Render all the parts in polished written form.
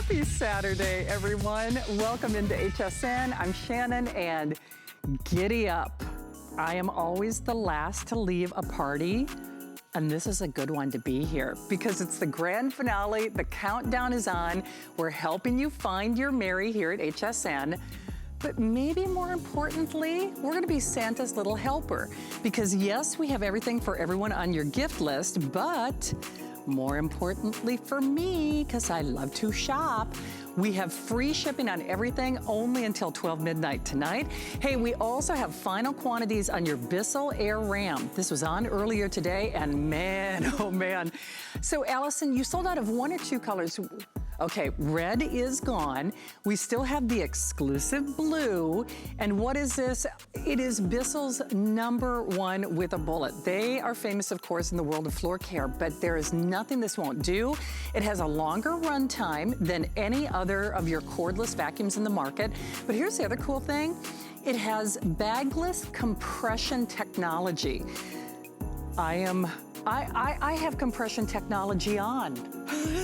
Happy Saturday, everyone. Welcome into HSN. I'm Shannon, and giddy up. I am always the last to leave a party, and this is a good one to be here because it's the grand finale. The countdown is on. We're helping you find your Mary here at HSN. But maybe more importantly, we're gonna be Santa's little helper because yes, we have everything for everyone on your gift list, but more importantly for me, because I love to shop, we have free shipping on everything only until 12 midnight tonight. Hey, we also have final quantities on your Bissell Air Ram. This was on earlier today, and man, oh man. So Allison, you sold out of one or two colors. Okay, red is gone. We still have the exclusive blue. And what is this? It is Bissell's #1 with a bullet. They are famous, of course, in the world of floor care, but there is nothing this won't do. It has a longer run time than any other of your cordless vacuums in the market. But here's the other cool thing. It has bagless compression technology. I have compression technology on.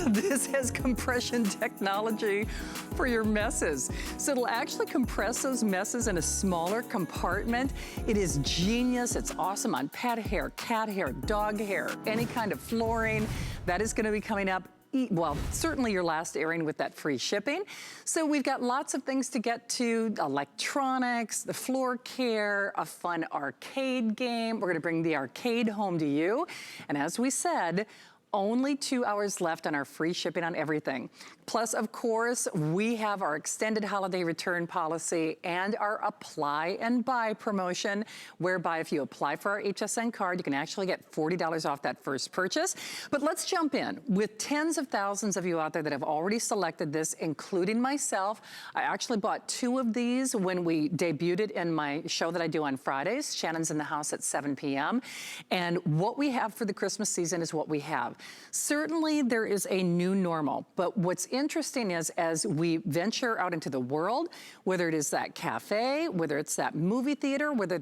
This has compression technology for your messes. So it'll actually compress those messes in a smaller compartment. It is genius. It's awesome on pet hair, cat hair, dog hair, any kind of flooring. That is gonna be coming up. Well, certainly your last airing with that free shipping. So we've got lots of things to get to, electronics, the floor care, a fun arcade game. We're gonna bring the arcade home to you. And as we said, only 2 hours left on our free shipping on everything. Plus, of course, we have our extended holiday return policy and our apply and buy promotion, whereby if you apply for our HSN card, you can actually get $40 off that first purchase. But let's jump in. With tens of thousands of you out there that have already selected this, including myself, I actually bought 2 of these when we debuted it in my show that I do on Fridays. Shannon's in the house at 7 p.m. And what we have for the Christmas season is what we have. Certainly there is a new normal, but what's interesting is as we venture out into the world, whether it is that cafe, whether it's that movie theater, whether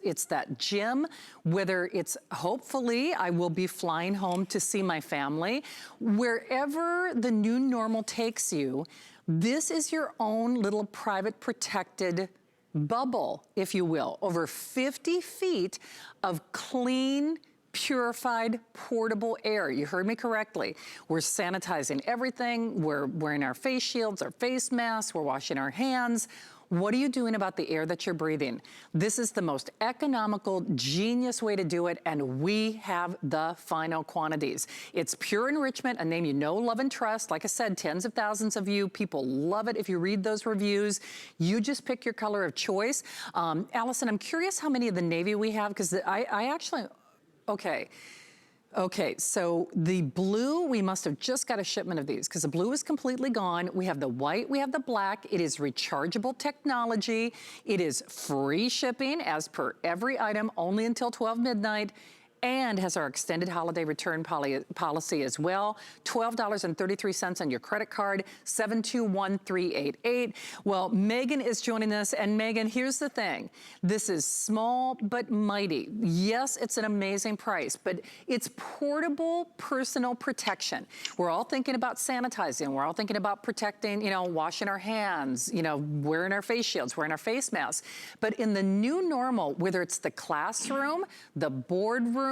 it's that gym, whether it's hopefully I will be flying home to see my family, wherever the new normal takes you, this is your own little private protected bubble, if you will, over 50 feet of clean, purified, portable air. You heard me correctly. We're sanitizing everything. We're wearing our face shields, our face masks. We're washing our hands. What are you doing about the air that you're breathing? This is the most economical, genius way to do it, and we have the final quantities. It's Pure Enrichment, a name you know, love, and trust. Like I said, tens of thousands of you, people love it. If you read those reviews, you just pick your color of choice. Allison, I'm curious how many of the navy we have, because I actually, Okay, so the blue, we must have just got a shipment of these because the blue is completely gone. We have the white, we have the black. It is rechargeable technology. It is free shipping as per every item, only until 12 midnight. And has our extended holiday return policy as well. $12.33 on your credit card, 721388. Well, Megan is joining us, and Megan, here's the thing. This is small but mighty. Yes, it's an amazing price, but it's portable personal protection. We're all thinking about sanitizing. We're all thinking about protecting, washing our hands, wearing our face shields, wearing our face masks. But in the new normal, whether it's the classroom, the boardroom,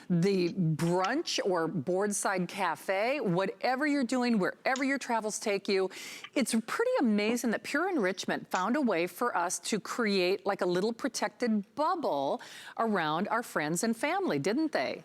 the brunch or boardside cafe, whatever you're doing, wherever your travels take you, it's pretty amazing that Pure Enrichment found a way for us to create like a little protected bubble around our friends and family, didn't they?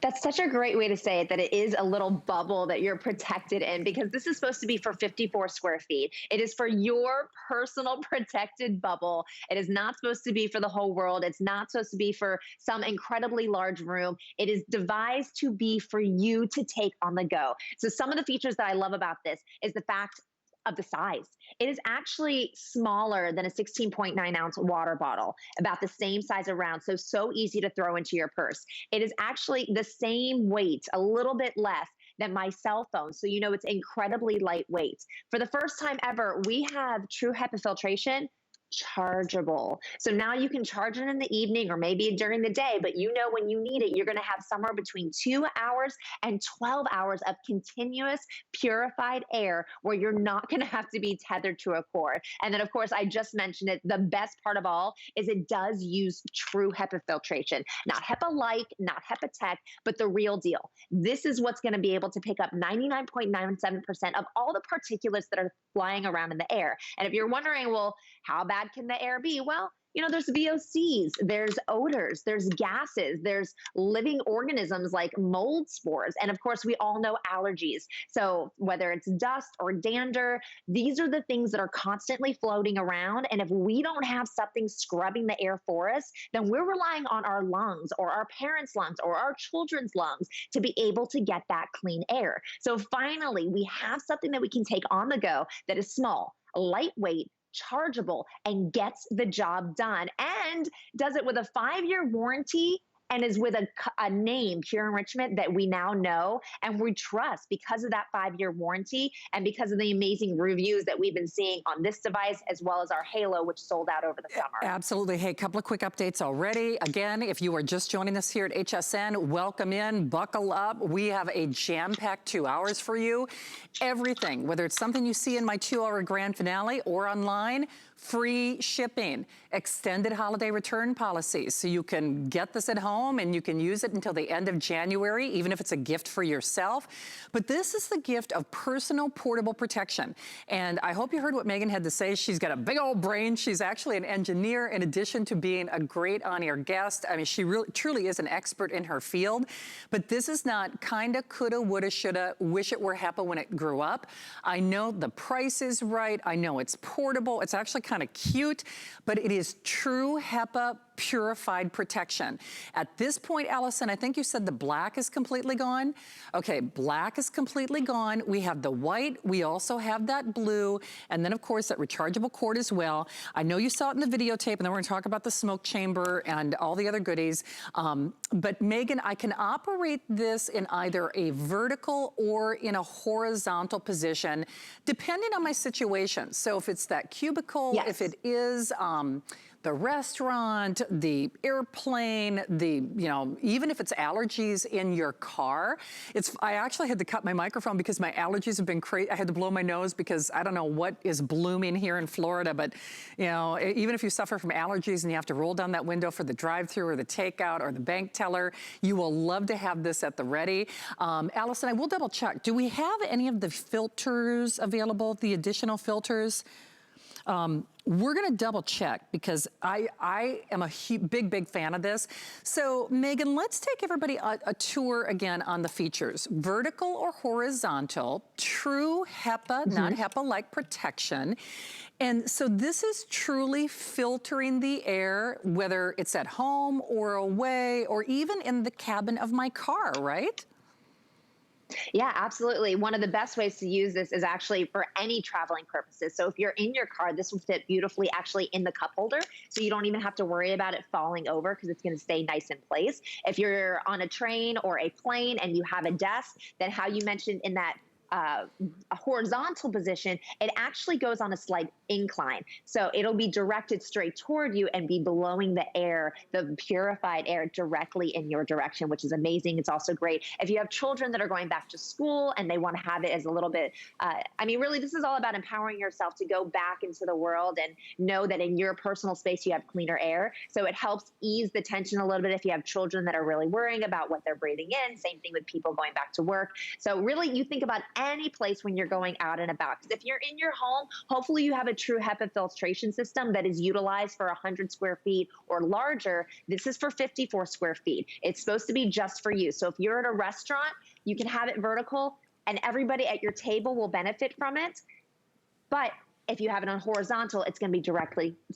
That's such a great way to say it, that it is a little bubble that you're protected in, because this is supposed to be for 54 square feet. It is for your personal protected bubble. It is not supposed to be for the whole world. It's not supposed to be for some incredibly large room. It is devised to be for you to take on the go. So some of the features that I love about this is the fact of the size. It is actually smaller than a 16.9 ounce water bottle, about the same size around, so easy to throw into your purse. It is actually the same weight, a little bit less than my cell phone, so it's incredibly lightweight. For the first time ever, we have true HEPA filtration chargeable. So now you can charge it in the evening or maybe during the day, but you know when you need it, you're going to have somewhere between 2 hours and 12 hours of continuous purified air where you're not going to have to be tethered to a cord. And then of course, I just mentioned it, the best part of all is it does use true HEPA filtration, not HEPA-like, not HEPA-tech, but the real deal. This is what's going to be able to pick up 99.97% of all the particulates that are flying around in the air. And if you're wondering, well, how bad can the air be? Well, you know, there's VOCs, there's odors, there's gases, there's living organisms like mold spores. And of course, we all know allergies. So whether it's dust or dander, these are the things that are constantly floating around. And if we don't have something scrubbing the air for us, then we're relying on our lungs or our parents' lungs or our children's lungs to be able to get that clean air. So finally, we have something that we can take on the go that is small, lightweight, chargeable, and gets the job done, and does it with a 5-year warranty, and is with a name, Pure Enrichment, that we now know and we trust because of that 5-year warranty and because of the amazing reviews that we've been seeing on this device, as well as our Halo, which sold out over the summer. Absolutely. Hey, a couple of quick updates already. Again, if you are just joining us here at HSN, welcome in, buckle up. We have a jam-packed 2 hours for you. Everything, whether it's something you see in my 2-hour grand finale or online, free shipping, extended holiday return policies, so you can get this at home and you can use it until the end of January, even if it's a gift for yourself. But this is the gift of personal portable protection. And I hope you heard what Megan had to say. She's got a big old brain. She's actually an engineer in addition to being a great on-air guest. I mean, she really, truly is an expert in her field. But this is not kinda, coulda, woulda, shoulda, wish it were HEPA when it grew up. I know the price is right. I know it's portable. It's actually kind of cute, but it is true HEPA purified protection. At this point, Allison, I think you said the black is completely gone. Okay, black is completely gone. We have the white, we also have that blue, and then of course that rechargeable cord as well. I know you saw it in the videotape, and then we're gonna talk about the smoke chamber and all the other goodies. But Megan, I can operate this in either a vertical or in a horizontal position, depending on my situation. So if it's that cubicle, yes. If it is the restaurant, the airplane, even if it's allergies in your car. I actually had to cut my microphone because my allergies have been crazy. I had to blow my nose because I don't know what is blooming here in Florida, but even if you suffer from allergies and you have to roll down that window for the drive-thru or the takeout or the bank teller, you will love to have this at the ready. Allison, I will double check. Do we have any of the filters available, the additional filters? We're gonna double check because I am a big fan of this. So Megan, let's take everybody a tour again on the features. Vertical or horizontal, true HEPA, not HEPA-like protection. And so this is truly filtering the air, whether it's at home or away or even in the cabin of my car, right? Yeah, absolutely. One of the best ways to use this is actually for any traveling purposes. So if you're in your car, this will fit beautifully actually in the cup holder. So you don't even have to worry about it falling over because it's going to stay nice in place. If you're on a train or a plane and you have a desk, then how you mentioned in that a horizontal position, it actually goes on a slight incline. So it'll be directed straight toward you and be blowing the air, the purified air directly in your direction, which is amazing. It's also great if you have children that are going back to school and they want to have it as a little bit, really, this is all about empowering yourself to go back into the world and know that in your personal space, you have cleaner air. So it helps ease the tension a little bit if you have children that are really worrying about what they're breathing in. Same thing with people going back to work. So really, you think about any place when you're going out and about. Because if you're in your home, hopefully you have a true HEPA filtration system that is utilized for 100 square feet or larger. This is for 54 square feet. It's supposed to be just for you. So if you're at a restaurant, you can have it vertical and everybody at your table will benefit from it. But if you have it on horizontal, it's going to be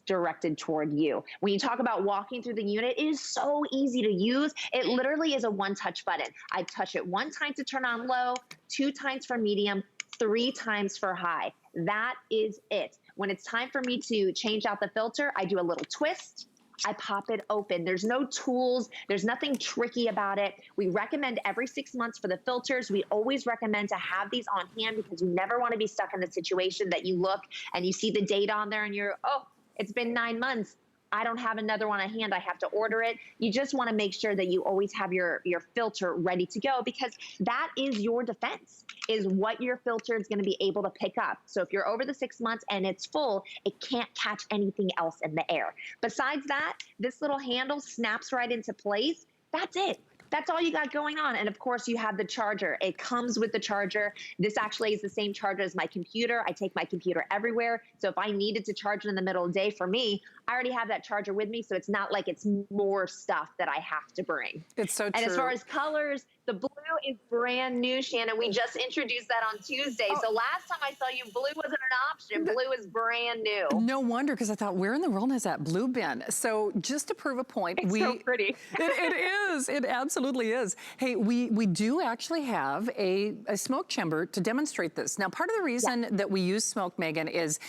directed toward you. When you talk about walking through the unit, it is so easy to use. It literally is a one-touch button. I touch it 1 time to turn on low, 2 times for medium, 3 times for high. That is it. When it's time for me to change out the filter, I do a little twist. I pop it open. There's no tools. There's nothing tricky about it. We recommend every 6 months for the filters. We always recommend to have these on hand because you never want to be stuck in the situation that you look and you see the date on there and you're, oh, it's been 9 months. I don't have another one on hand. I have to order it. You just want to make sure that you always have your filter ready to go, because that is your defense, is what your filter is going to be able to pick up. So if you're over the 6 months and it's full, it can't catch anything else in the air. Besides that, this little handle snaps right into place. That's it. That's all you got going on. And of course you have the charger. It comes with the charger. This actually is the same charger as my computer. I take my computer everywhere. So if I needed to charge it in the middle of the day, for me, I already have that charger with me. So it's not like it's more stuff that I have to bring. It's so true. And as far as colors, the blue is brand new, Shannon. We just introduced that on Tuesday. So last time I saw you, blue wasn't an option. Blue is brand new. No wonder, because I thought, where in the world has that blue been? So just to prove a point, it's so pretty. It is. It absolutely is. Hey, we do actually have a smoke chamber to demonstrate this. Now, part of the reason that we use smoke, Megan, is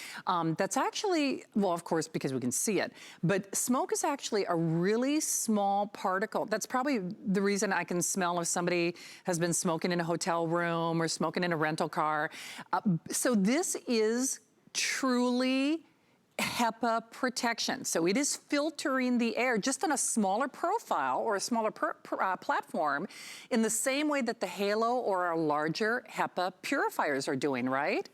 that's actually, well, of course, because we can see it, but smoke is actually a really small particle. That's probably the reason I can smell if somebody has been smoking in a hotel room or smoking in a rental car. So this is truly HEPA protection. So it is filtering the air just on a smaller profile or a smaller platform, in the same way that the Halo or our larger HEPA purifiers are doing, right?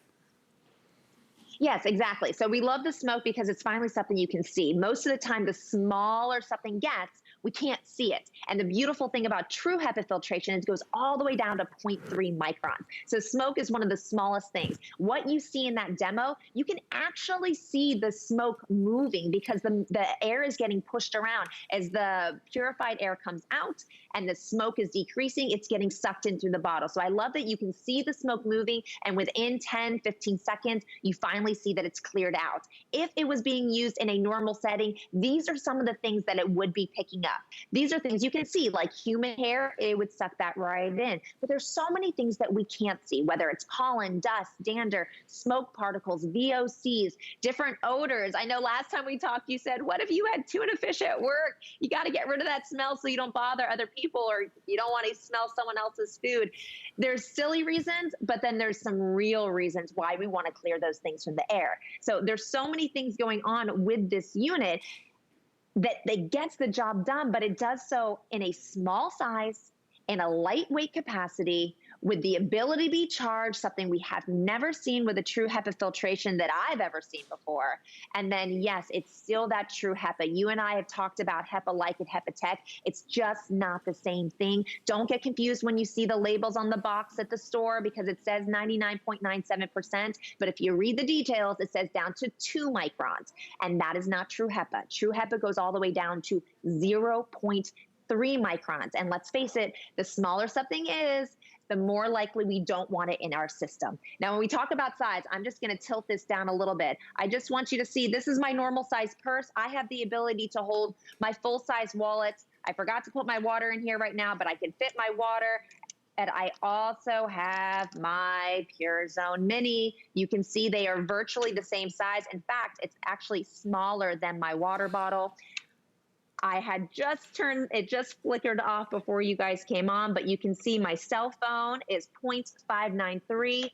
Yes, exactly. So we love the smoke because it's finally something you can see. Most of the time, the smaller something gets, we can't see it. And the beautiful thing about true HEPA filtration is it goes all the way down to 0.3 microns. So smoke is one of the smallest things. What you see in that demo, you can actually see the smoke moving because the air is getting pushed around. As the purified air comes out and the smoke is decreasing, it's getting sucked in through the bottle. So I love that you can see the smoke moving, and within 10, 15 seconds, you finally see that it's cleared out. If it was being used in a normal setting, these are some of the things that it would be picking up. These are things you can see, like human hair, it would suck that right in. But there's so many things that we can't see, whether it's pollen, dust, dander, smoke particles, VOCs, different odors. I know last time we talked, you said, what if you had tuna fish at work? You got to get rid of that smell so you don't bother other people, or you don't want to smell someone else's food. There's silly reasons, but then there's some real reasons why we want to clear those things from the air. So there's so many things going on with this unit that gets the job done, but it does so in a small size, in a lightweight capacity, with the ability to be charged, something we have never seen with a true HEPA filtration that I've ever seen before. And then, yes, it's still that true HEPA. You and I have talked about HEPA like and HEPA Tech. It's just not the same thing. Don't get confused when you see the labels on the box at the store, because it says 99.97%. But if you read the details, it says down to 2 microns. And that is not true HEPA. True HEPA goes all the way down to 0.3 microns. And let's face it, the smaller something is, the more likely we don't want it in our system. Now, when we talk about size, I'm just gonna tilt this down a little bit. I just want you to see, this is my normal size purse. I have the ability to hold my full size wallet. I forgot to put my water in here right now, but I can fit my water. And I also have my Pure Zone Mini. You can see they are virtually the same size. In fact, it's actually smaller than my water bottle. I had just it just flickered off before you guys came on, but you can see my cell phone is 0.593.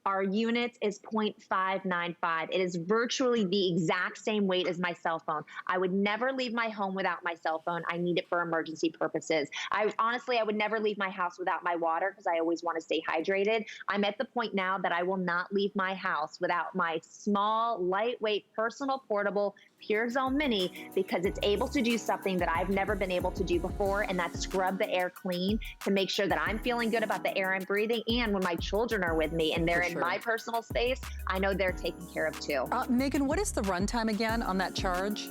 Our unit is 0.595. It is virtually the exact same weight as my cell phone. I would never leave my home without my cell phone. I need it for emergency purposes. Honestly, I would never leave my house without my water because I always want to stay hydrated. I'm at the point now that I will not leave my house without my small, lightweight, personal, portable Pure Zone Mini, because it's able to do something that I've never been able to do before, and that's scrub the air clean to make sure that I'm feeling good about the air I'm breathing. And when my children are with me and they're in my personal space, I know they're taken care of too. Megan, what is the runtime again on that charge?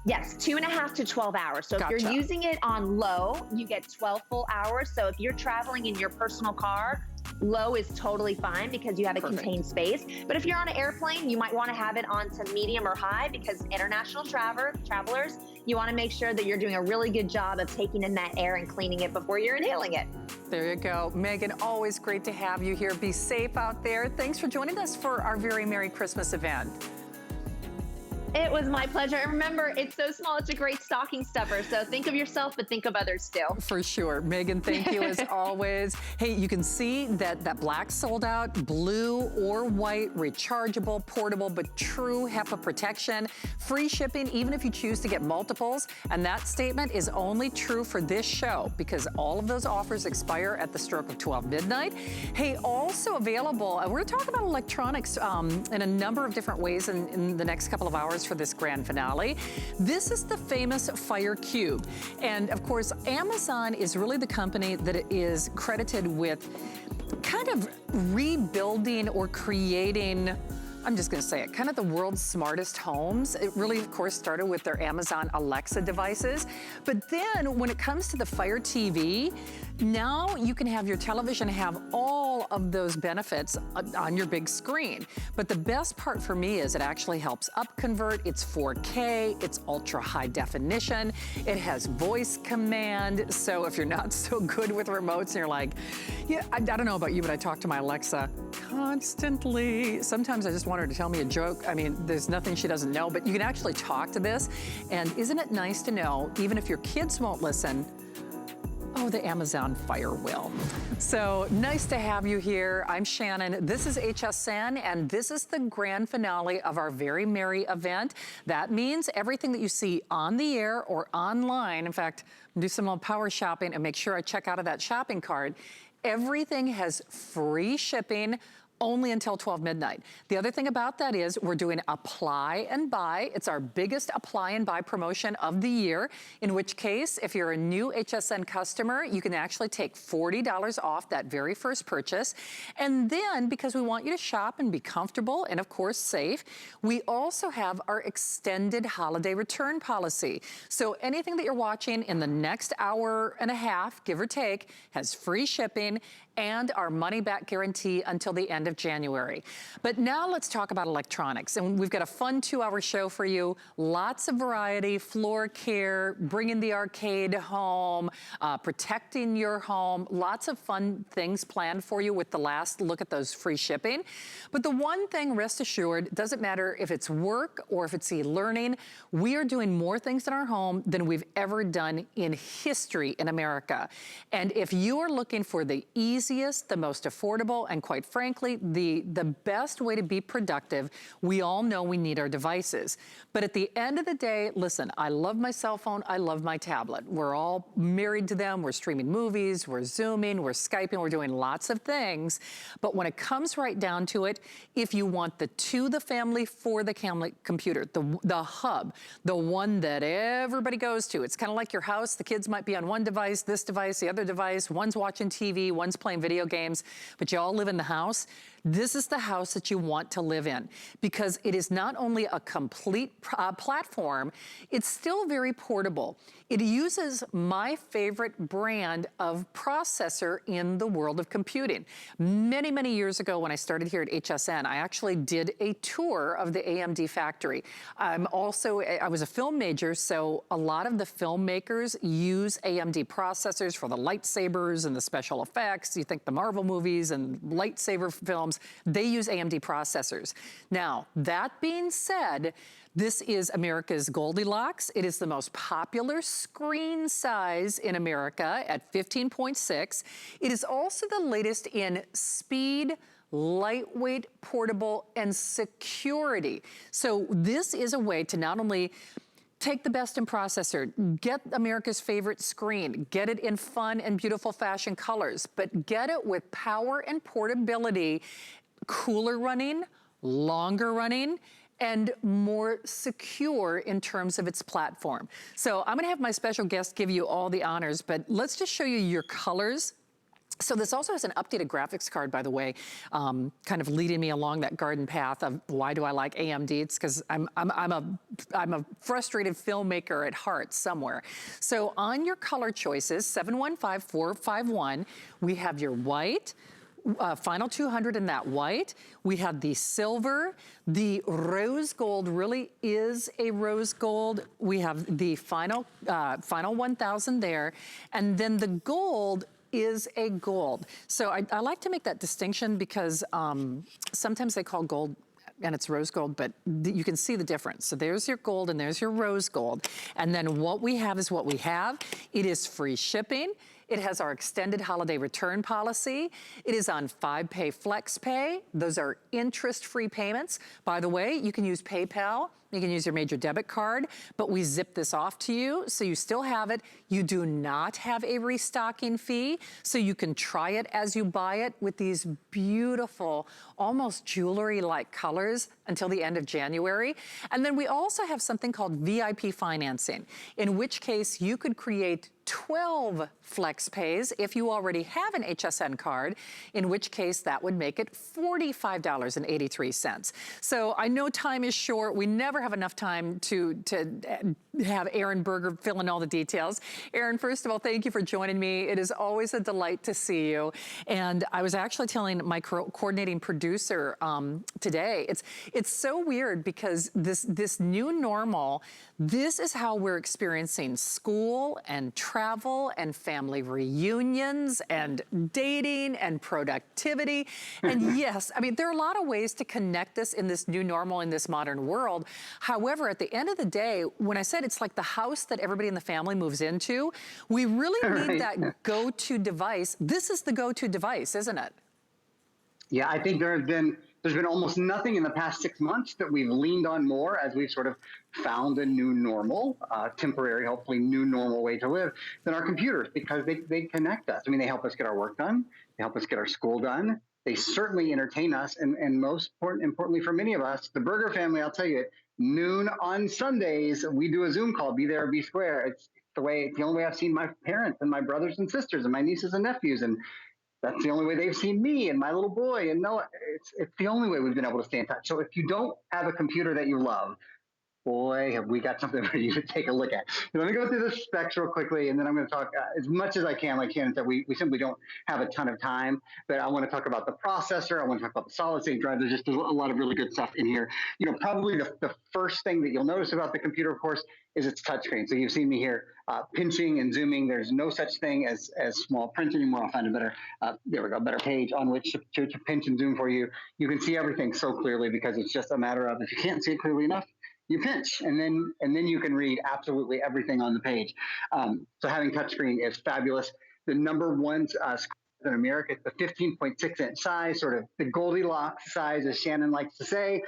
Yes, 2.5 to 12 hours. So if you're using it on low, you get 12 full hours. So if you're traveling in your personal car, low is totally fine because you have a contained space. But if you're on an airplane, you might want to have it on to medium or high, because international travelers, you want to make sure that you're doing a really good job of taking in that air and cleaning it before you're inhaling it. There you go. Megan, always great to have you here. Be safe out there. Thanks for joining us for our very Merry Christmas event. It was my pleasure. And remember, it's so small, it's a great stocking stuffer. So think of yourself, but think of others too. For sure. Megan, thank you as always. Hey, you can see that black sold out, blue or white, rechargeable, portable, but true HEPA protection. Free shipping, even if you choose to get multiples. And that statement is only true for this show because all of those offers expire at the stroke of 12 midnight. Hey, also available, we're going to talk about electronics in a number of different ways in the next couple of hours for this grand finale. This is the famous Fire Cube. And of course, Amazon is really the company that is credited with kind of rebuilding or creating, I'm just gonna say it, kind of the world's smartest homes. It really, of course, started with their Amazon Alexa devices. But then when it comes to the Fire TV, now you can have your television have all of those benefits on your big screen. But the best part for me is it actually helps upconvert. It's 4K, it's ultra high definition. It has voice command. So if you're not so good with remotes and you're like, yeah, I don't know about you, but I talk to my Alexa constantly. Sometimes I just want her to tell me a joke. I mean, there's nothing she doesn't know, but you can actually talk to this. And isn't it nice to know, even if your kids won't listen, oh, the Amazon Fire will. So nice to have you here. I'm Shannon. This is HSN, and this is the grand finale of our very merry event. That means everything that you see on the air or online, in fact, do some little power shopping and make sure I check out of that shopping cart. Everything has free shipping only until 12 midnight. The other thing about that is we're doing apply and buy. It's our biggest apply and buy promotion of the year, in which case, if you're a new HSN customer, you can actually take $40 off that very first purchase. And then, because we want you to shop and be comfortable and of course safe, we also have our extended holiday return policy. So anything that you're watching in the next hour and a half, give or take, has free shipping and our money-back guarantee until the end of January. But now let's talk about electronics. And we've got a fun 2-hour show for you. Lots of variety, floor care, bringing the arcade home, protecting your home. Lots of fun things planned for you with the last look at those free shipping. But the one thing, rest assured, doesn't matter if it's work or if it's e-learning, we are doing more things in our home than we've ever done in history in America. And if you are looking for the easiest, the most affordable, and quite frankly, the best way to be productive, we all know we need our devices. But at the end of the day, listen, I love my cell phone, I love my tablet. We're all married to them, we're streaming movies, we're Zooming, we're Skyping, we're doing lots of things. But when it comes right down to it, if you want the family, for the computer, the hub, the one that everybody goes to, it's kind of like your house, the kids might be on one device, this device, the other device, one's watching TV, one's playing video games, but you all live in the house. This is the house that you want to live in because it is not only a complete platform, it's still very portable. It uses my favorite brand of processor in the world of computing. Many, many years ago when I started here at HSN, I actually did a tour of the AMD factory. I was a film major, so a lot of the filmmakers use AMD processors for the lightsabers and the special effects. You think the Marvel movies and lightsaber films, they use AMD processors. Now, that being said, this is America's Goldilocks. It is the most popular screen size in America at 15.6. It is also the latest in speed, lightweight, portable, and security. So this is a way to not only take the best in processor, get America's favorite screen, get it in fun and beautiful fashion colors, but get it with power and portability, cooler running, longer running, and more secure in terms of its platform. So I'm gonna have my special guest give you all the honors, but let's just show you your colors. So this also has an updated graphics card, by the way, kind of leading me along that garden path of why do I like AMD? It's because I'm a frustrated filmmaker at heart somewhere. So on your color choices, 715451, we have your white, final 200 in that white. We have the silver. The rose gold really is a rose gold. We have the final 1,000 there. And then the gold is a gold. So I like to make that distinction because sometimes they call gold and it's rose gold, but you can see the difference. So there's your gold and there's your rose gold. And then what we have is what we have. It is free shipping. It has our extended holiday return policy. It is on 5-pay flex pay. Those are interest-free payments. By the way, you can use PayPal. You can use your major debit card, but we zip this off to you, so you still have it. You do not have a restocking fee, so you can try it as you buy it with these beautiful, almost jewelry-like colors until the end of January. And then we also have something called VIP financing, in which case you could create 12 flex pays if you already have an HSN card, in which case that would make it $45.83. So I know time is short. We never have enough time to have Aaron Berger fill in all the details. Aaron, first of all, thank you for joining me. It is always a delight to see you. And I was actually telling my coordinating producer today, it's so weird because this new normal, this is how we're experiencing school and travel and family reunions and dating and productivity. And yes, I mean, there are a lot of ways to connect this in this new normal in this modern world. However, at the end of the day, when I said it's like the house that everybody in the family moves into, we really need that go-to device. This is the go-to device, isn't it? Yeah, I think there's been almost nothing in the past 6 months that we've leaned on more as we've sort of found a new normal, temporary, hopefully new normal way to live than our computers, because they connect us. I mean, they help us get our work done. They help us get our school done. They certainly entertain us. And most importantly for many of us, the Berger family, I'll tell you, noon on Sundays, we do a Zoom call, Be There or Be Square. It's the only way I've seen my parents and my brothers and sisters and my nieces and nephews. And that's the only way they've seen me and my little boy. And no, it's the only way we've been able to stay in touch. So if you don't have a computer that you love, boy, have we got something for you to take a look at. Let me go through the specs real quickly, and then I'm going to talk as much as I can. Like Shannon said, we simply don't have a ton of time, but I want to talk about the processor. I want to talk about the solid-state drive. There's just a lot of really good stuff in here. You know, probably the first thing that you'll notice about the computer, of course, is its touchscreen. So you've seen me here pinching and zooming. There's no such thing as small print anymore. I'll find a better, there we go, better page on which to pinch and zoom for you. You can see everything so clearly because it's just a matter of, if you can't see it clearly enough, you pinch, and then you can read absolutely everything on the page. So having touchscreen is fabulous. The number one in America, it's the 15.6-inch size, sort of the Goldilocks size, as Shannon likes to say.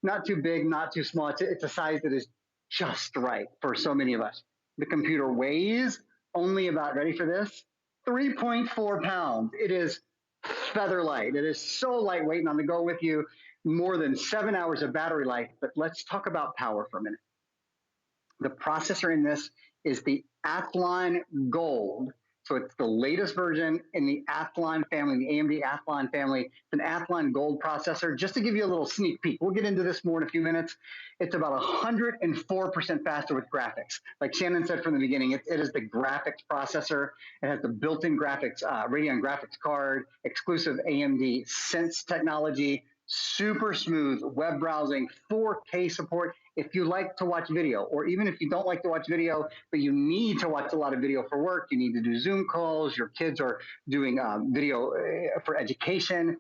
Not too big, not too small. It's a size that is just right for so many of us. The computer weighs only about, ready for this, 3.4 pounds. It is feather light. It is so lightweight and on the go with you. More than 7 hours of battery life. But let's talk about power for a minute. The processor in this is the Athlon Gold. So it's the latest version in the Athlon family, the AMD Athlon family. It's an Athlon Gold processor. Just to give you a little sneak peek, we'll get into this more in a few minutes. It's about 104% faster with graphics. Like Shannon said from the beginning, it is the graphics processor. It has the built-in graphics, Radeon graphics card, exclusive AMD Sense technology, super smooth web browsing, 4K support. If you like to watch video, or even if you don't like to watch video, but you need to watch a lot of video for work, you need to do Zoom calls, your kids are doing video for education,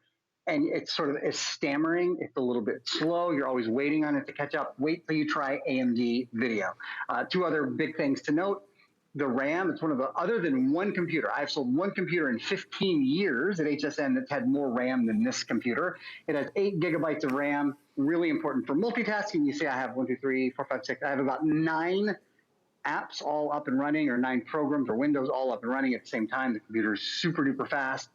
and it's sort of it's stammering, it's a little bit slow, you're always waiting on it to catch up, wait till you try AMD Video. Two other big things to note. The RAM, it's one of the, other than one computer, I've sold one computer in 15 years at HSN that's had more RAM than this computer. It has 8 gigabytes of RAM, really important for multitasking. You see I have 1, 2, 3, 4, 5, 6, I have about 9 apps all up and running, or 9 programs or windows all up and running at the same time. The computer is super duper fast.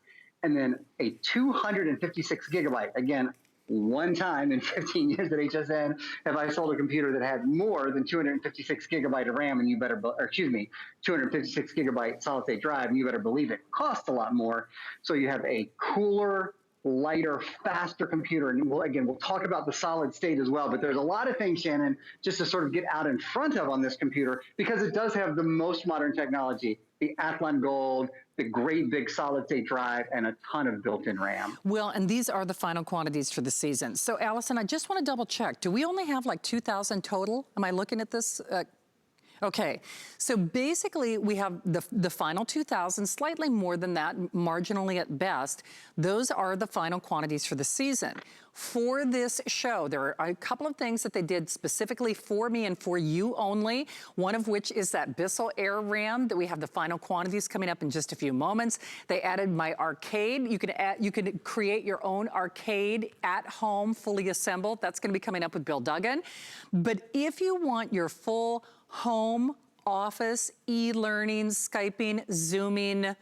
And then a 256 gigabyte, again, one time in 15 years at HSN have I sold a computer that had more than 256 gigabyte of RAM, and you better, or excuse me, 256 gigabyte solid state drive, and you better believe it costs a lot more. So you have a cooler, lighter, faster computer. And we'll talk about the solid state as well, but there's a lot of things, Shannon, just to sort of get out in front of on this computer, because it does have the most modern technology, the Athlon Gold, the great big solid state drive, and a ton of built-in RAM. Well, and these are the final quantities for the season. So Allison, I just want to double check. Do we only have like 2,000 total? Am I looking at this? Okay, so basically we have the final 2,000, slightly more than that, marginally at best. Those are the final quantities for the season. For this show, there are a couple of things that they did specifically for me and for you only, one of which is that Bissell Air Ram that we have the final quantities coming up in just a few moments. They added my arcade. You can create your own arcade at home, fully assembled. That's gonna be coming up with Bill Duggan. But if you want your full home, office, e-learning, Skyping, Zooming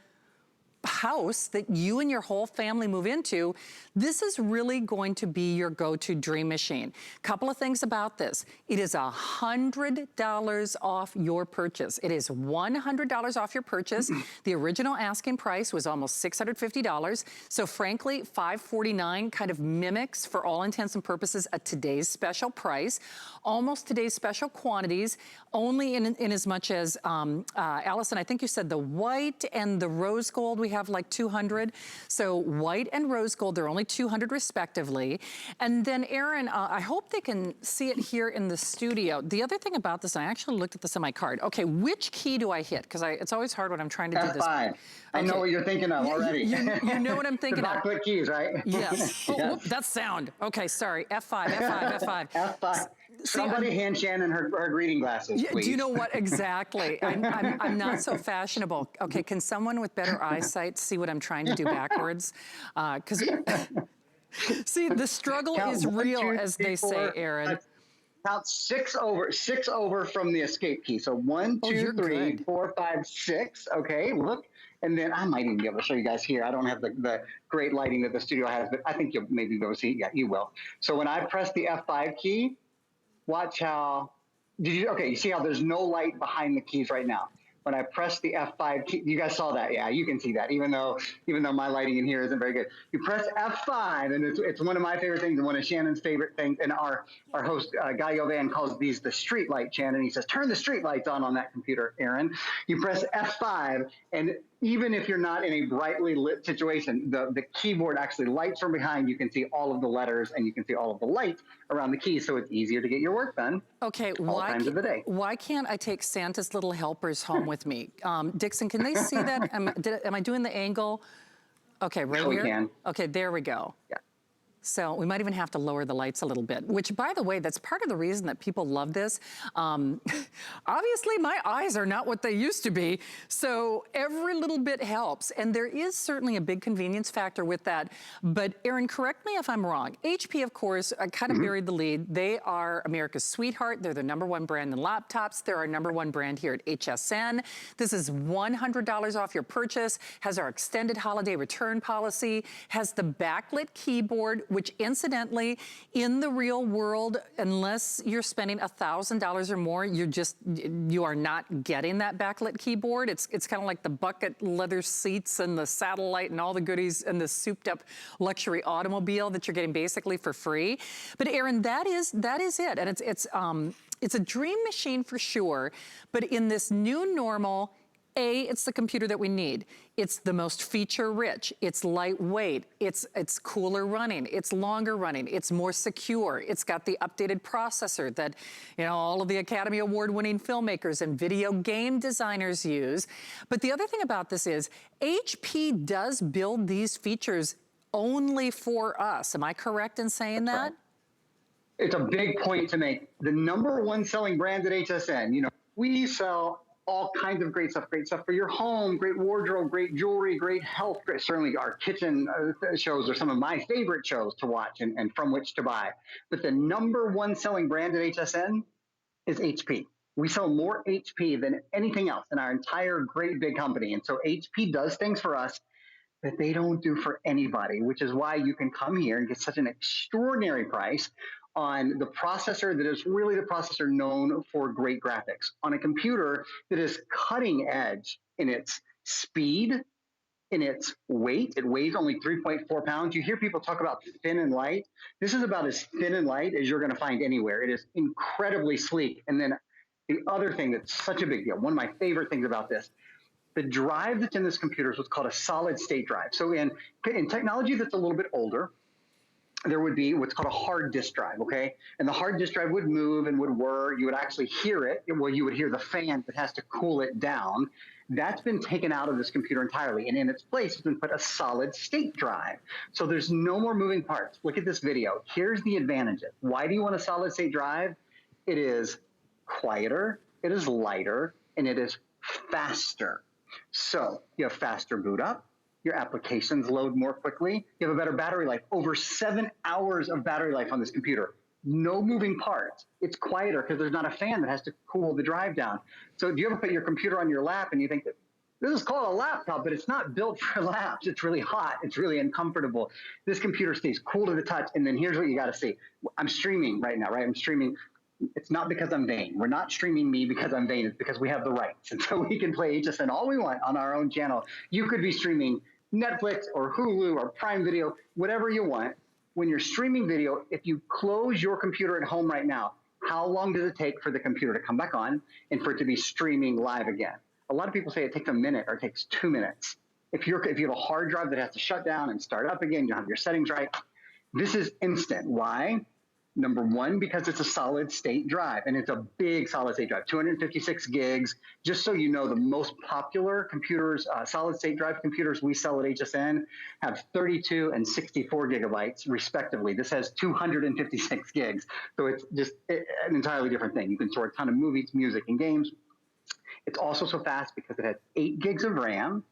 house that you and your whole family move into, this is really going to be your go-to dream machine. Couple of things about this. It is $100 off your purchase. It is $100 off your purchase. The original asking price was almost $650. So frankly, $549 kind of mimics, for all intents and purposes, a today's special price. Almost today's special quantities, only in as much as, Allison, I think you said the white and the rose gold, we have like 200. So white and rose gold, they're only 200 respectively. And then Aaron, I hope they can see it here in the studio. The other thing about this, I actually looked at this on my card. Okay, which key do I hit? Because it's always hard when I'm trying to do this. F5. I know what you're thinking of already. You know what I'm thinking of. The backlit keys, right? Yes. Oh, Yes. whoop, that's sound. Okay, sorry. F5, F5, F5. F5. Somebody hand Shannon her reading glasses, please. Do you know what? Exactly. I'm not so fashionable. Okay, can someone with better eyesight see what I'm trying to do backwards? Because, see, the struggle is real, as they say, Aaron. Count six over from the escape key. So 1, 2, 3, 4, 5, 6. Okay, look. And then I might even be able to show you guys here. I don't have the great lighting that the studio has, but I think you'll maybe be able to see. Yeah, you will. So when I press the F5 key, watch how, you see how there's no light behind the keys right now. When I press the F5 key, you guys saw that, yeah, you can see that, even though my lighting in here isn't very good. You press F5, and it's one of my favorite things and one of Shannon's favorite things, and our host, Guy Yovan, calls these the street light, Shannon. He says, turn the street lights on that computer, Aaron. You press F5, and even if you're not in a brightly lit situation, the keyboard actually lights from behind. You can see all of the letters and you can see all of the light around the keys, so it's easier to get your work done. Okay, all times of the day. Why can't I take Santa's little helpers home with me? Dixon, can they see that? Am I doing the angle? Okay, right here? We can. Okay, there we go. Yeah. So we might even have to lower the lights a little bit, which, by the way, that's part of the reason that people love this. Obviously, my eyes are not what they used to be, so every little bit helps. And there is certainly a big convenience factor with that. But Aaron, correct me if I'm wrong. HP, of course, kind of buried the lead. They are America's sweetheart. They're the #1 brand in laptops. They're our #1 brand here at HSN. This is $100 off your purchase, has our extended holiday return policy, has the backlit keyboard, which incidentally, in the real world, unless you're spending $1,000 or more, you are not getting that backlit keyboard. It's kind of like the bucket leather seats and the satellite and all the goodies and the souped up luxury automobile that you're getting basically for free. But Aaron, that is it. And it's a dream machine for sure, but in this new normal, it's the computer that we need. It's the most feature rich. It's lightweight. It's cooler running. It's longer running. It's more secure. It's got the updated processor that, all of the Academy Award winning filmmakers and video game designers use. But the other thing about this is HP does build these features only for us. Am I correct in saying that? Right. It's a big point to make. The #1 selling brand at HSN, we sell all kinds of great stuff for your home, great wardrobe, great jewelry, great health. Certainly our kitchen shows are some of my favorite shows to watch and from which to buy. But the #1 selling brand at HSN is HP. We sell more HP than anything else in our entire great big company. And so HP does things for us that they don't do for anybody, which is why you can come here and get such an extraordinary price on the processor that is really the processor known for great graphics, on a computer that is cutting edge in its speed, in its weight. It weighs only 3.4 pounds. You hear people talk about thin and light. This is about as thin and light as you're going to find anywhere. It is incredibly sleek. And then the other thing that's such a big deal, one of my favorite things about this, the drive that's in this computer is what's called a solid state drive. So in technology that's a little bit older, there would be what's called a hard disk drive, okay? And the hard disk drive would move and would whir. You would actually hear it. Well, you would hear the fan that has to cool it down. That's been taken out of this computer entirely. And in its place has been put a solid state drive. So there's no more moving parts. Look at this video. Here's the advantages. Why do you want a solid state drive? It is quieter, it is lighter, and it is faster. So you have faster boot up. Your applications load more quickly. You have a better battery life, over 7 hours of battery life on this computer. No moving parts. It's quieter because there's not a fan that has to cool the drive down. So do you ever put your computer on your lap and you think that this is called a laptop, but it's not built for laps. It's really hot. It's really uncomfortable. This computer stays cool to the touch. And then here's what you got to see. I'm streaming right now, right? I'm streaming. It's not because I'm vain. We're not streaming me because I'm vain. It's because we have the rights. And so we can play HSN all we want on our own channel. You could be streaming Netflix or Hulu or Prime Video, whatever you want. When you're streaming video, if you close your computer at home right now, how long does it take for the computer to come back on and for it to be streaming live again? A lot of people say it takes a minute or it takes 2 minutes. If you have a hard drive that has to shut down and start up again, you don't have your settings right. This is instant. Why? Number one, because it's a solid state drive, and it's a big solid state drive, 256 gigs. Just so you know, the most popular computers, solid state drive computers we sell at HSN have 32 and 64 gigabytes respectively. This has 256 gigs. So it's just an entirely different thing. You can store a ton of movies, music, and games. It's also so fast because it has 8 gigs of RAM.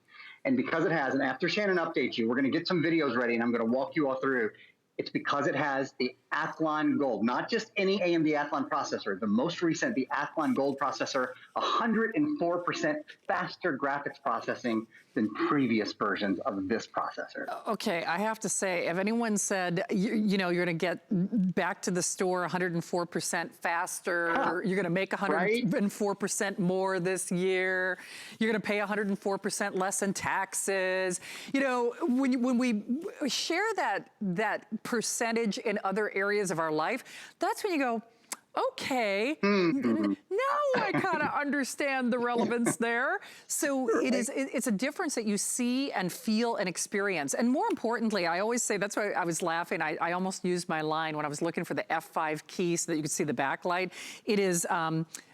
And because it has, and after Shannon updates you, we're going to get some videos ready, and I'm going to walk you all through. It's because it has the Athlon Gold, not just any AMD Athlon processor, the most recent, the Athlon Gold processor, 104% faster graphics processing than previous versions of this processor. Okay, I have to say, if anyone said, you know, you're gonna get back to the store 104% faster, you're gonna make 104% more this year, you're gonna pay 104% less in taxes, you know, when we share that percentage in other areas of our life, that's when you go, okay, now I kind of understand the relevance there. So it's a difference that you see and feel and experience. And more importantly, I always say, that's why I was laughing. I almost used my line when I was looking for the F5 key so that you could see the backlight. It is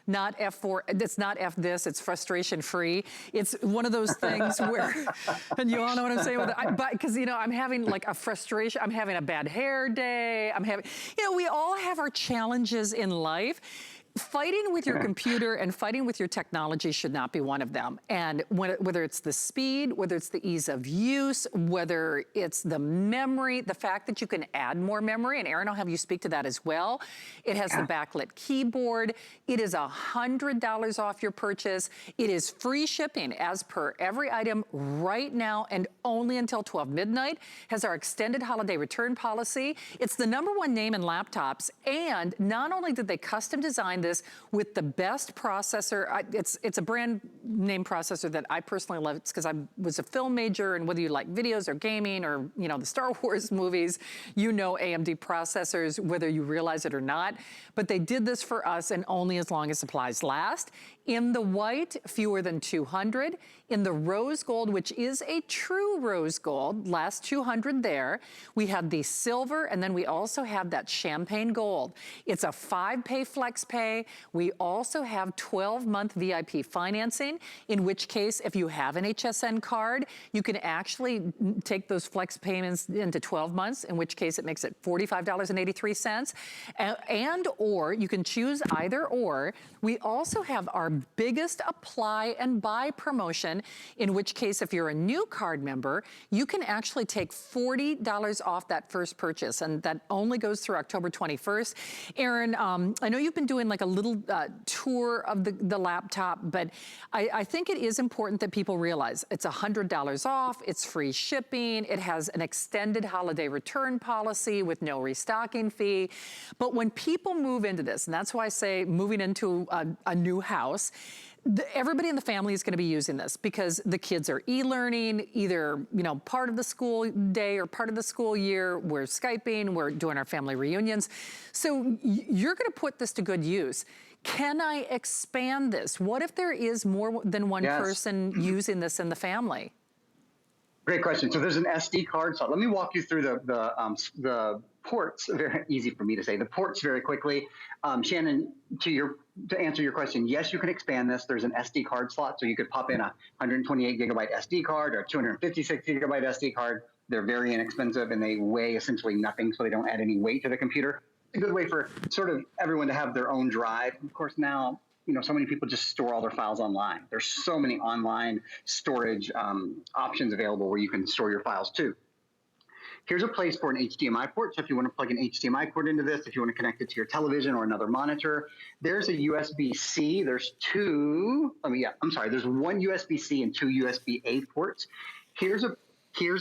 not F4, it's not F this, it's frustration free. It's one of those things where, and you all know what I'm saying with it, because you know, I'm having like a frustration, I'm having a bad hair day, I'm having, you know, we all have our challenges in life. Fighting with your computer and fighting with your technology should not be one of them. And whether it's the speed, whether it's the ease of use, whether it's the memory, the fact that you can add more memory, and Aaron, I'll have you speak to that as well. It has the backlit keyboard. It is $100 off your purchase. It is free shipping as per every item right now and only until 12 midnight. Has our extended holiday return policy. It's the #1 name in laptops. And not only did they custom design this with the best processor. It's a brand name processor that I personally love. It's because I was a film major, and whether you like videos or gaming or, you know, the Star Wars movies, you know AMD processors, whether you realize it or not. But they did this for us, and only as long as supplies last. In the white, fewer than 200. In the rose gold, which is a true rose gold, last 200 there. We have the silver, and then we also have that champagne gold. It's a 5-pay flex pay. We also have 12-month VIP financing, in which case, if you have an HSN card, you can actually take those flex payments into 12 months, in which case it makes it $45.83. And or you can choose either or. We also have our biggest apply and buy promotion, in which case if you're a new card member, you can actually take $40 off that first purchase, and that only goes through October 21st. Aaron, I know you've been doing like a little tour of the laptop, but I think it is important that people realize it's $100 off, it's free shipping, it has an extended holiday return policy with no restocking fee. But when people move into this, and that's why I say moving into a new house, everybody in the family is going to be using this because the kids are e-learning, either, you know, part of the school day or part of the school year. We're Skyping, we're doing our family reunions. So you're going to put this to good use. Can I expand this? What if there is more than one person using this in the family? Great question. So there's an SD card slot. Let me walk you through the ports. Very easy for me to say. The ports very quickly. Shannon, to answer your question, yes, you can expand this. There's an SD card slot, so you could pop in a 128 gigabyte SD card or a 256 gigabyte SD card. They're very inexpensive and they weigh essentially nothing, so they don't add any weight to the computer. It's a good way for sort of everyone to have their own drive. Of course, now, so many people just store all their files online. There's so many online storage options available where you can store your files too. Here's a place for an HDMI port. So if you want to plug an HDMI cord into this, if you want to connect it to your television or another monitor, there's a USB-C. There's there's one USB-C and two USB-A ports. Here's a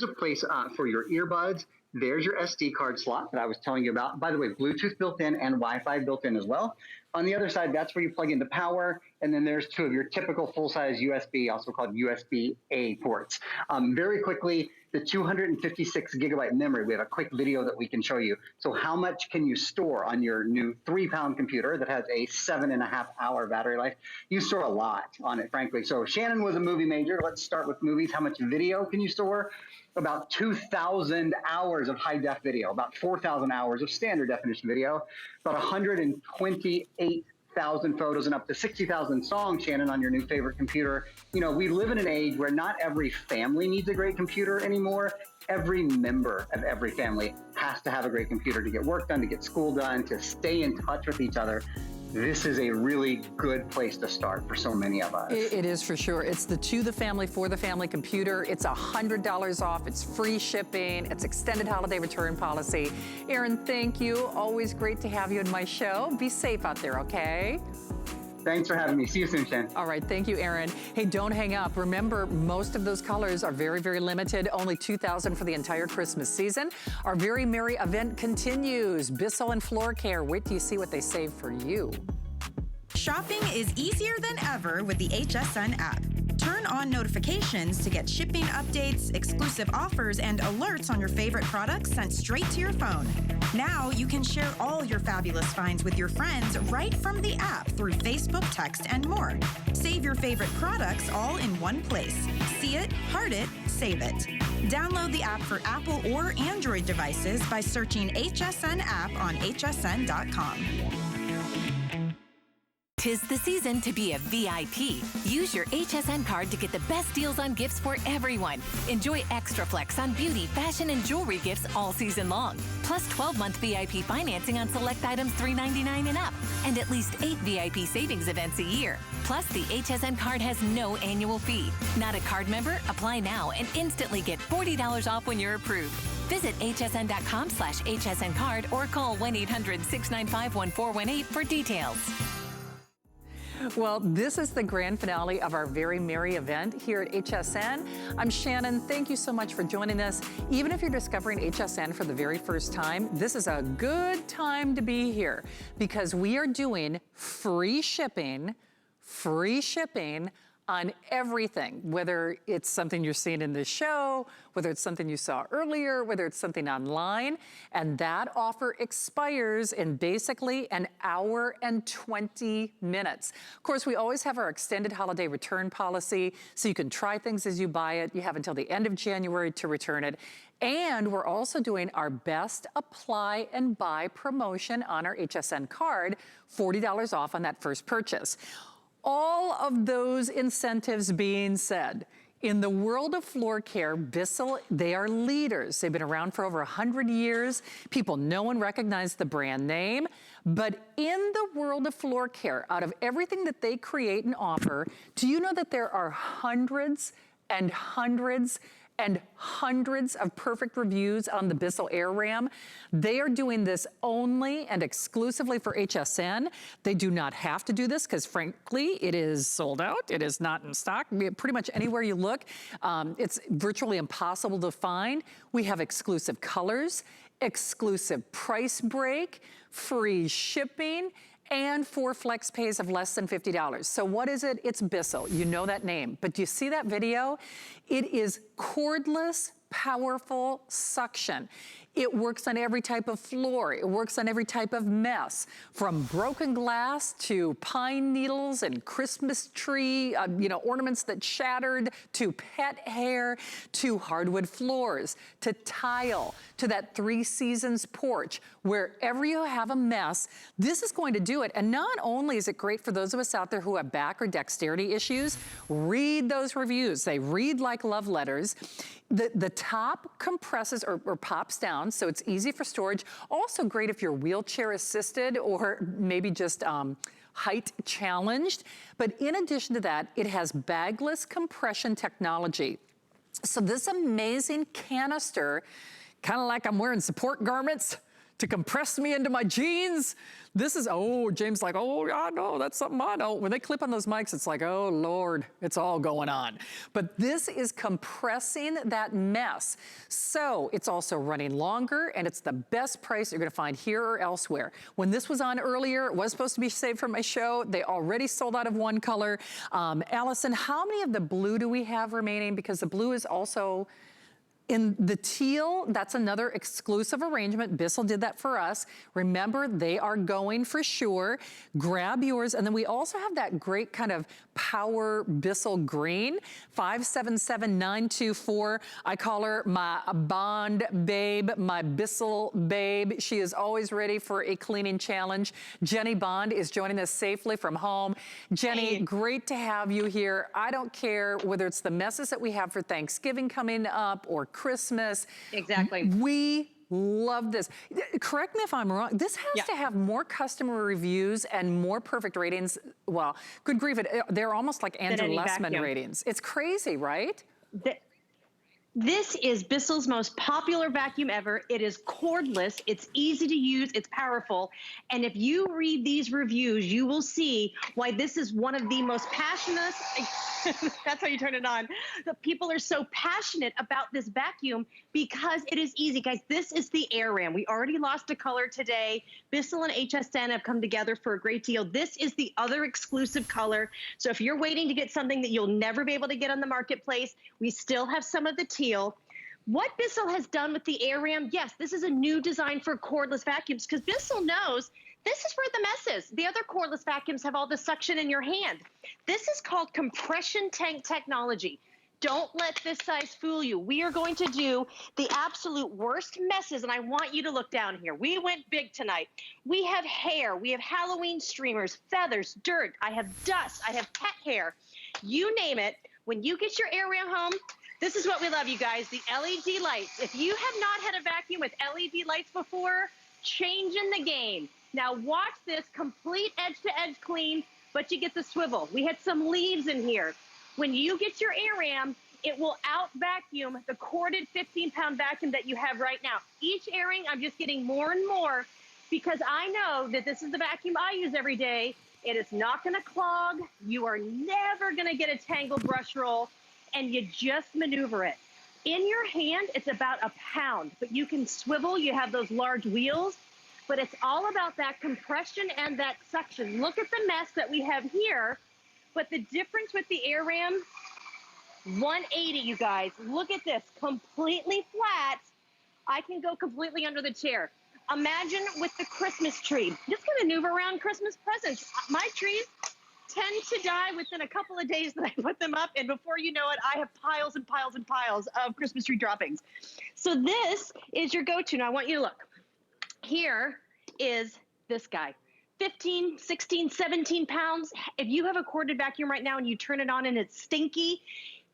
place for your earbuds. There's your SD card slot that I was telling you about. By the way, Bluetooth built in and Wi-Fi built in as well. On the other side, that's where you plug into power. And then there's two of your typical full-size USB, also called USB-A ports. Very quickly, the 256 gigabyte memory, we have a quick video that we can show you. So how much can you store on your new 3-pound computer that has a 7.5-hour battery life? You store a lot on it, frankly. So Shannon was a movie major. Let's start with movies. How much video can you store? About 2,000 hours of high-def video, about 4,000 hours of standard definition video, about 128,000 photos, and up to 60,000 songs, Shannon, on your new favorite computer. We live in an age where not every family needs a great computer anymore. Every member of every family has to have a great computer to get work done, to get school done, to stay in touch with each other. This is a really good place to start for so many of us. It is for sure. It's the to the family, for the family computer. It's $100 off. It's free shipping. It's extended holiday return policy. Aaron, thank you. Always great to have you in my show. Be safe out there, okay? Thanks for having me. See you soon, Shannon. All right, thank you, Aaron. Hey, don't hang up. Remember, most of those colors are very, very limited. Only 2,000 for the entire Christmas season. Our Very Merry event continues. Bissell and Floor Care. Wait till you see what they save for you. Shopping is easier than ever with the HSN app. Turn on notifications to get shipping updates, exclusive offers, and alerts on your favorite products sent straight to your phone. Now you can share all your fabulous finds with your friends right from the app through Facebook, text, and more. Save your favorite products all in one place. See it, heart it, save it. Download the app for Apple or Android devices by searching HSN app on hsn.com. 'Tis the season to be a VIP. Use your HSN card to get the best deals on gifts for everyone. Enjoy extra flex on beauty, fashion, and jewelry gifts all season long. Plus 12-month VIP financing on select items $3.99 and up. And at least 8 VIP savings events a year. Plus, the HSN card has no annual fee. Not a card member? Apply now and instantly get $40 off when you're approved. Visit hsn.com/HSN card or call 1-800-695-1418 for details. Well, this is the grand finale of our Very Merry event here at HSN. I'm Shannon. Thank you so much for joining us. Even if you're discovering HSN for the very first time, this is a good time to be here because we are doing free shipping on everything, whether it's something you're seeing in this show, whether it's something you saw earlier, whether it's something online, and that offer expires in basically an hour and 20 minutes. Of course, we always have our extended holiday return policy, so you can try things as you buy it. You have until the end of January to return it. And we're also doing our best apply and buy promotion on our HSN card, $40 off on that first purchase. All of those incentives being said, in the world of floor care, Bissell, they are leaders. They've been around for over 100 years. People know and recognize the brand name. But in the world of floor care, out of everything that they create and offer, do you know that there are hundreds and hundreds and hundreds of perfect reviews on the Bissell Air Ram? They are doing this only and exclusively for HSN. They do not have to do this because frankly, it is sold out. It is not in stock. Pretty much anywhere you look, it's virtually impossible to find. We have exclusive colors, exclusive price break, free shipping, and 4 flex pays of less than $50. So what is it? It's Bissell. You know that name. But do you see that video? It is cordless powerful suction. It works on every type of floor. It works on every type of mess, from broken glass to pine needles and Christmas tree, ornaments that shattered, to pet hair, to hardwood floors, to tile, to that 3 Seasons porch. Wherever you have a mess, this is going to do it. And not only is it great for those of us out there who have back or dexterity issues, read those reviews. They read like love letters. The top compresses or pops down, so it's easy for storage. Also great if you're wheelchair assisted or maybe just height challenged. But in addition to that, it has bagless compression technology. So this amazing canister, kind of like I'm wearing support garments to compress me into my jeans. This is, oh, James like, oh, I know, that's something I know. When they clip on those mics, it's like, oh, Lord, it's all going on. But this is compressing that mess. So it's also running longer, and it's the best price you're gonna find here or elsewhere. When this was on earlier, it was supposed to be saved for my show. They already sold out of one color. Allison, how many of the blue do we have remaining? Because the blue is also in the teal. That's another exclusive arrangement. Bissell did that for us. Remember, they are going for sure. Grab yours. And then we also have that great kind of power Bissell green, 577924. I call her my Bond babe, my Bissell babe. She is always ready for a cleaning challenge. Jenny Bond is joining us safely from home. Jenny, great to have you here. I don't care whether it's the messes that we have for Thanksgiving coming up or Christmas. Exactly. We love this. Correct me if I'm wrong. This has to have more customer reviews and more perfect ratings. Well, good grief, they're almost like Andrew Lessman ratings. It's crazy, right? This is Bissell's most popular vacuum ever. It is cordless, it's easy to use, it's powerful. And if you read these reviews, you will see why this is one of the most passionate, that's how you turn it on. The people are so passionate about this vacuum because it is easy. Guys, this is the Air Ram. We already lost a color today. Bissell and HSN have come together for a great deal. This is the other exclusive color. So if you're waiting to get something that you'll never be able to get on the marketplace, we still have some of the teal. What Bissell has done with the Air Ram, yes, this is a new design for cordless vacuums because Bissell knows this is for the messes. The other cordless vacuums have all the suction in your hand. This is called compression tank technology. Don't let this size fool you. We are going to do the absolute worst messes, and I want you to look down here. We went big tonight. We have hair. We have Halloween streamers, feathers, dirt. I have dust. I have pet hair. You name it. When you get your Air Ram home, this is what we love, you guys, the LED lights. If you have not had a vacuum with LED lights before, changing the game. Now watch this complete edge-to-edge clean, but you get the swivel. We had some leaves in here. When you get your Air Ram, it will out-vacuum the corded 15-pound vacuum that you have right now. Each airing, I'm just getting more and more because I know that this is the vacuum I use every day. It is not gonna clog. You are never gonna get a tangled brush roll, and you just maneuver it. In your hand, it's about a pound, but you can swivel. You have those large wheels. But it's all about that compression and that suction. Look at the mess that we have here, but the difference with the Air Ram, 180, you guys. Look at this, completely flat. I can go completely under the chair. Imagine with the Christmas tree. Just gonna maneuver around Christmas presents. My trees tend to die within a couple of days that I put them up, and before you know it, I have piles and piles and piles of Christmas tree droppings. So this is your go-to. Now I want you to look. Here is this guy, 15, 16, 17 pounds. If you have a corded vacuum right now and you turn it on and it's stinky,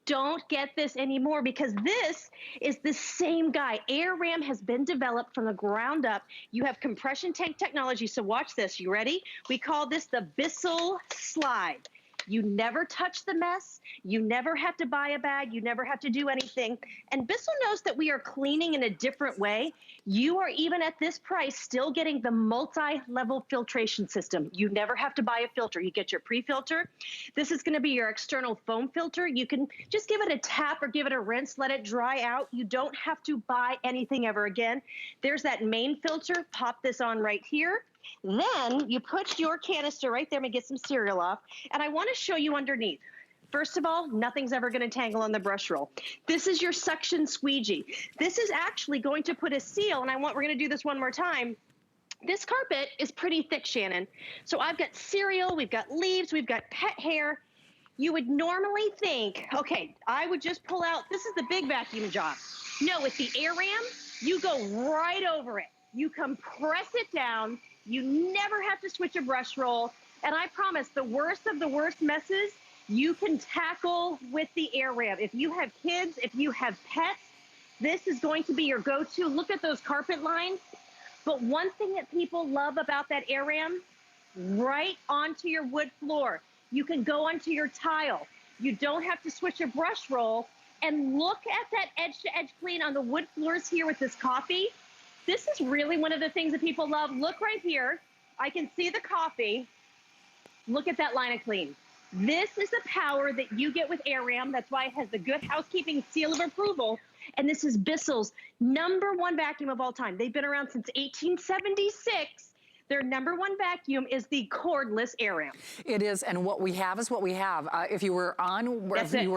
don't get this anymore because this is the same guy. Air Ram has been developed from the ground up. You have compression tank technology, so watch this. You ready? We call this the Bissell Slide. You never touch the mess. You never have to buy a bag. You never have to do anything. And Bissell knows that we are cleaning in a different way. You are, even at this price, still getting the multi-level filtration system. You never have to buy a filter. You get your pre-filter. This is going to be your external foam filter. You can just give it a tap or give it a rinse, let it dry out. You don't have to buy anything ever again. There's that main filter. Pop this on right here. Then you put your canister right there. I'm going to get some cereal off. And I want to show you underneath. First of all, nothing's ever going to tangle on the brush roll. This is your suction squeegee. This is actually going to put a seal, and we're going to do this one more time. This carpet is pretty thick, Shannon. So I've got cereal, we've got leaves, we've got pet hair. You would normally think, okay, I would just pull out, this is the big vacuum job. No, with the air ram, you go right over it. You compress it down. You never have to switch a brush roll. And I promise, the worst of the worst messes, you can tackle with the air ram. If you have kids, if you have pets, this is going to be your go-to. Look at those carpet lines. But one thing that people love about that air ram, right onto your wood floor. You can go onto your tile. You don't have to switch a brush roll. And look at that edge-to-edge clean on the wood floors here with this coffee. This is really one of the things that people love. Look right here. I can see the coffee. Look at that line of clean. This is the power that you get with AirRam. That's why it has the Good Housekeeping seal of approval. And this is Bissell's #1 vacuum of all time. They've been around since 1876. Their #1 vacuum is the cordless AirRam. It is, and what we have is what we have. If you were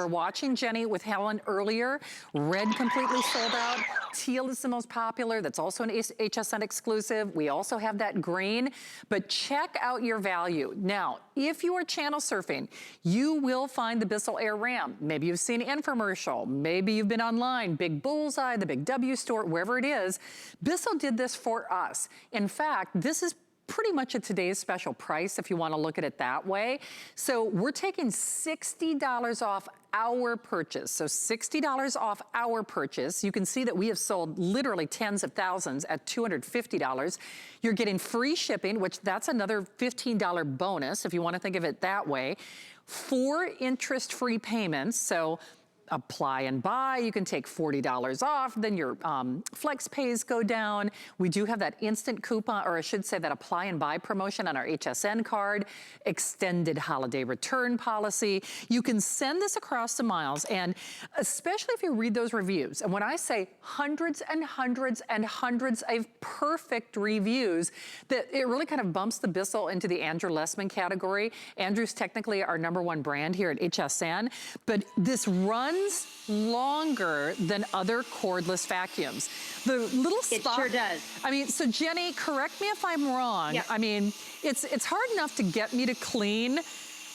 watching Jenny with Helen earlier, red completely sold out. Teal is the most popular. That's also an HSN exclusive. We also have that green, but check out your value. Now, if you are channel surfing, you will find the Bissell AirRam. Maybe you've seen an infomercial. Maybe you've been online, Big Bullseye, the Big W store, wherever it is. Bissell did this for us. In fact, this is pretty much at today's special price if you want to look at it that way. So we're taking $60 off our purchase. So $60 off our purchase. You can see that we have sold literally tens of thousands at $250. You're getting free shipping, which that's another $15 bonus if you want to think of it that way. 4 interest-free payments. So apply and buy, you can take $40 off, then your flex pays go down. We do have that instant coupon, or I should say that apply and buy promotion on our HSN card, extended holiday return policy. You can send this across the miles, and especially if you read those reviews, and when I say hundreds and hundreds and hundreds of perfect reviews, that it really kind of bumps the Bissell into the Andrew Lessman category. Andrew's technically our #1 brand here at HSN, but this runs longer than other cordless vacuums. The little spot. It sure does. I mean, so Jenny, correct me if I'm wrong. Yep. I mean, it's hard enough to get me to clean,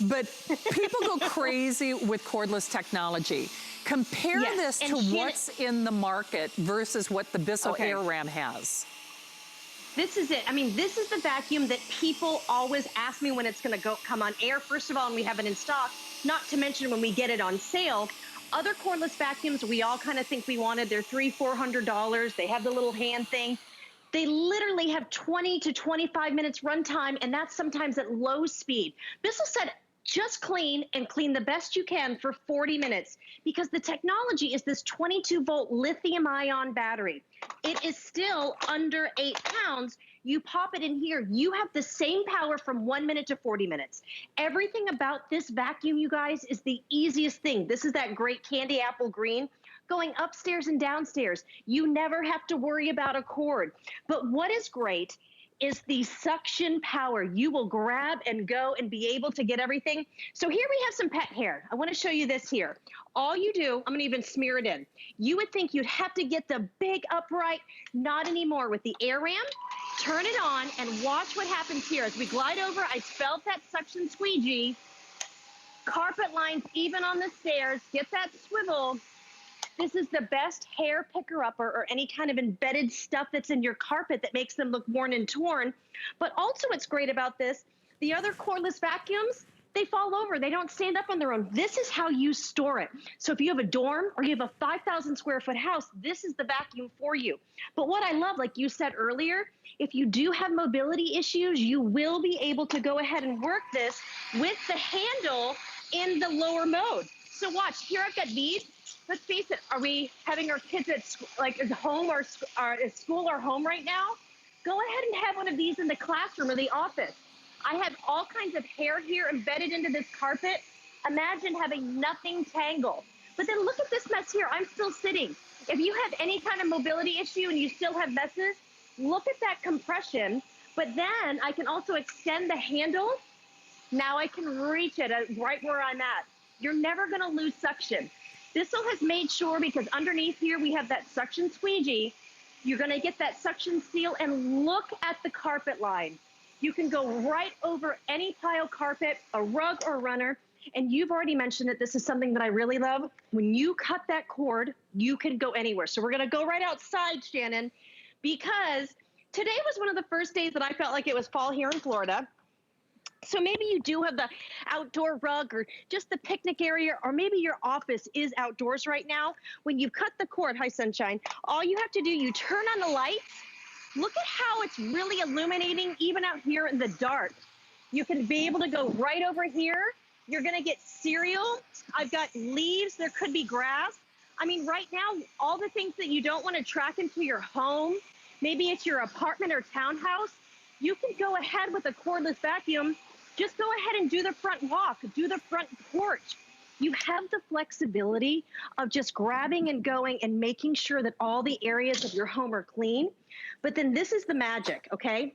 but people go crazy with cordless technology. Compare this to what's in the market versus what the Bissell AirRam has. This is it. I mean, this is the vacuum that people always ask me when it's going to come on air, first of all, and we have it in stock, not to mention when we get it on sale. Other cordless vacuums, we all kind of think we wanted. They're $300, $400. They have the little hand thing. They literally have 20 to 25 minutes runtime, and that's sometimes at low speed. Bissell said, just clean and clean the best you can for 40 minutes because the technology is this 22-volt lithium-ion battery. It is still under 8 pounds. You pop it in here, you have the same power from 1 minute to 40 minutes. Everything about this vacuum, you guys, is the easiest thing. This is that great candy apple green going upstairs and downstairs. You never have to worry about a cord. But what is great is the suction power. You will grab and go and be able to get everything. So here we have some pet hair. I want to show you this here. All you do, I'm going to even smear it in. You would think you'd have to get the big upright. Not anymore. With the AirRam, turn it on and watch what happens here. As we glide over, I felt that suction squeegee. Carpet lines even on the stairs. Get that swivel. This is the best hair picker-upper or any kind of embedded stuff that's in your carpet that makes them look worn and torn. But also what's great about this, the other cordless vacuums, they fall over. They don't stand up on their own. This is how you store it. So if you have a dorm or you have a 5,000 square foot house, this is the vacuum for you. But what I love, like you said earlier, if you do have mobility issues, you will be able to go ahead and work this with the handle in the lower mode. So watch, here I've got these. Let's face it, are we having our kids at home or at school or home right now? Go ahead and have one of these in the classroom or the office. I have all kinds of hair here embedded into this carpet. Imagine having nothing tangle. But then look at this mess here. I'm still sitting. If you have any kind of mobility issue and you still have messes, look at that compression. But then I can also extend the handle. Now I can reach it right where I'm at. You're never gonna lose suction. Bissell has made sure, because underneath here we have that suction squeegee, you're gonna get that suction seal, and look at the carpet line. You can go right over any tile carpet, a rug or runner, and you've already mentioned that this is something that I really love. When you cut that cord, you can go anywhere. So we're gonna go right outside, Shannon, because today was one of the first days that I felt like it was fall here in Florida. So maybe you do have the outdoor rug or just the picnic area, or maybe your office is outdoors right now. When you cut the cord, hi sunshine, all you have to do, you turn on the lights. Look at how it's really illuminating even out here in the dark. You can be able to go right over here. You're gonna get cereal. I've got leaves, there could be grass. I mean, right now, all the things that you don't wanna track into your home, maybe it's your apartment or townhouse, you can go ahead with a cordless vacuum. Just go ahead and do the front walk, do the front porch. You have the flexibility of just grabbing and going and making sure that all the areas of your home are clean. But then this is the magic, okay?